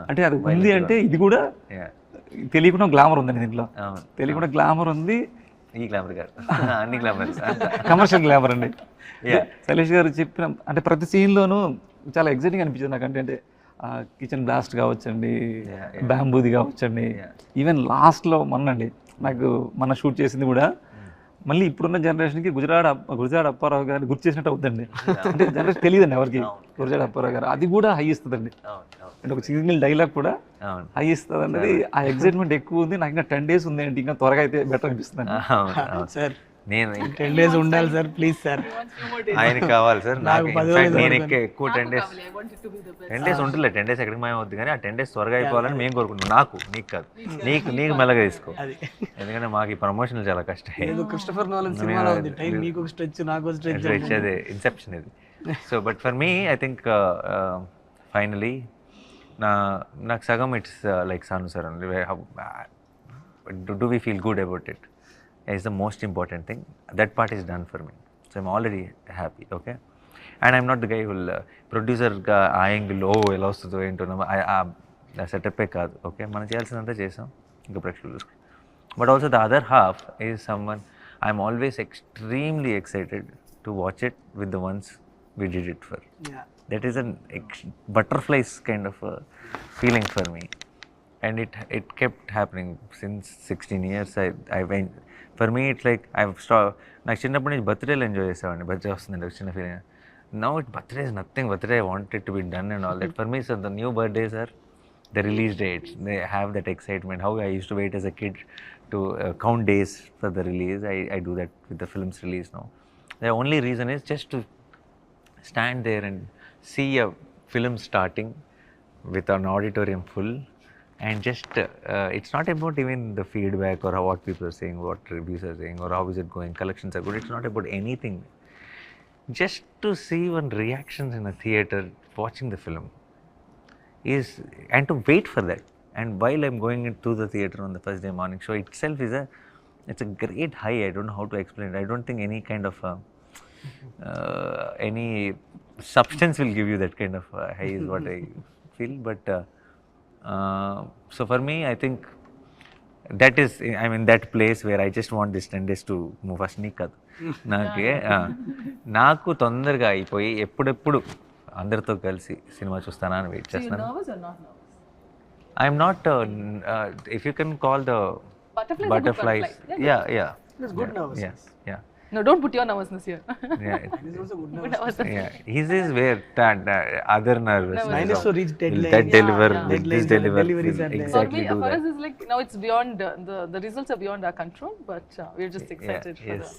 అంటే అది ఉంది అంటే ఇది కూడా తెలియకుండా గ్లామర్ ఉందండి దీంట్లో. తెలియకుండా గ్లామర్ ఉంది. ఈ గ్లామర్ గారు అన్ని గ్లామర్స్ కమర్షియల్ గ్లామర్ అండి. శైలేష్ గారు చెప్పిన అంటే ప్రతి సీన్లోనూ చాలా ఎగ్జైటింగ్ అనిపించింది నాకు. అంటే కిచెన్ బ్లాస్ట్ కావచ్చండి, బ్యాంబూది కావచ్చండి, ఈవెన్ లాస్ట్లో మొన్నండి నాకు మన షూట్ చేసింది కూడా మళ్ళీ ఇప్పుడున్న జనరేషన్కి గురజాడ అప్పారావు గారిని గుర్తు చేసినట్టు అవుతుందండి. అంటే జనరేషన్ తెలియదండి ఎవరికి గురజాడ అప్పారావు గారు, అది కూడా హై ఇస్తుందండి. అంటే ఒక సింగిల్ డైలాగ్ కూడా అవును. హై ఇస్తుంది అన్నది ఆ ఎగ్జైట్మెంట్ ఎక్కువ ఉంది. నాకు ఇంకా 10 days ఉంది అంటే ఇంకా త్వరగా అయితే బెటర్ అనిపిస్తుంది. అవును, అవును. సార్ నేను 10 days ఉండాలి సార్, ప్లీజ్ సార్. ఆయనకి కావాలి సార్. నాకు నాకు 10 ఇన్ఫాక్ట్ రోజులు నేను పడుతుంది. ఎక్కువ 10 days 10 days ఉంటుందిలే. 10 days ఎక్కడికి మాయం అవుద్ది, కానీ ఆ 10 days త్వరగా అయిపోవాలని మేము కోరుకుంటున్నాం. నాకు, నీకు కాదు, నీకు మెల్లగా తీసుకో. అది ఎందుకంటే మాకు ఈ ప్రమోషన్లు చాలా కష్టం. ఏదో క్రిస్టఫర్ నోలన్ సినిమాలో ఉంది, టైం మీకు ఒక స్ట్రెచ్ నాకు ఒక స్ట్రెచ్. అదే ఇన్సెప్షన్ ఇది. So but for me I think finally నాకు సగం ఇట్స్ లైక్ సాను సార్ అండి. Do we feel good about it is the most important thing. That part is done for me, so I'm already happy. Okay, and I'm not the guy who will producer ga angle ఎలా వస్తుందో ఏంటో ఆ సెటప్పే కాదు. Okay, మనం చేయాల్సినంత చేసాం, ఇంకా ప్రేక్షకులు చూసుకో. But also the other half is someone I'm always extremely excited to watch it with the ones we did it for. That is an butterflies kind of feeling for me, and it kept happening since 16 years. I went. For me, it's like I've stopped. నాకు చిన్నప్పటి నుంచి బర్త్డేలు enjoy చేసేవాడిని. Birthday వస్తుందండి, చిన్న feeling. Now birthday is nothing. Birthday I wanted to be done and all that. For me so the new birthdays are the release dates. They have that excitement. How I use to wait as a kid to count days for the release. I do that with the film's release now. The only reason is just to stand there and see a film starting with an auditorium full. And just, it's not about even the feedback or what people are saying, what reviews are saying, or how is it going, collections are good. It's not about anything. Just to see one reactions in a theater watching the film is, and to wait for that. And while I'm going into the theater on the first day morning show itself is it's a great high. I don't know how to explain it. I don't think any kind of any substance will give you that kind of high is what I feel. But so for me, I think that is, I'm in that place where I just want this 10 days to move fast. నీకు కాదు, నాకు తొందరగా అయిపోయి ఎప్పుడెప్పుడు అందరితో కలిసి cinema చూస్తానా అని వెయిట్ చేస్తాను. I'm not, if you can call the butterflies. Yeah. It's good nervous. Yeah. No, don't put your nervousness here. Yeah. It's also good Good nervous. nervousness. Yeah. His is where other nervousness. Mine is to reach Will deadline. that deliver? Yeah. Will this Deadlines, deliver? deliveries Will are there. For exactly me, do for that? us, it's like now it's beyond the results are beyond our control, but we're just excited for Yes.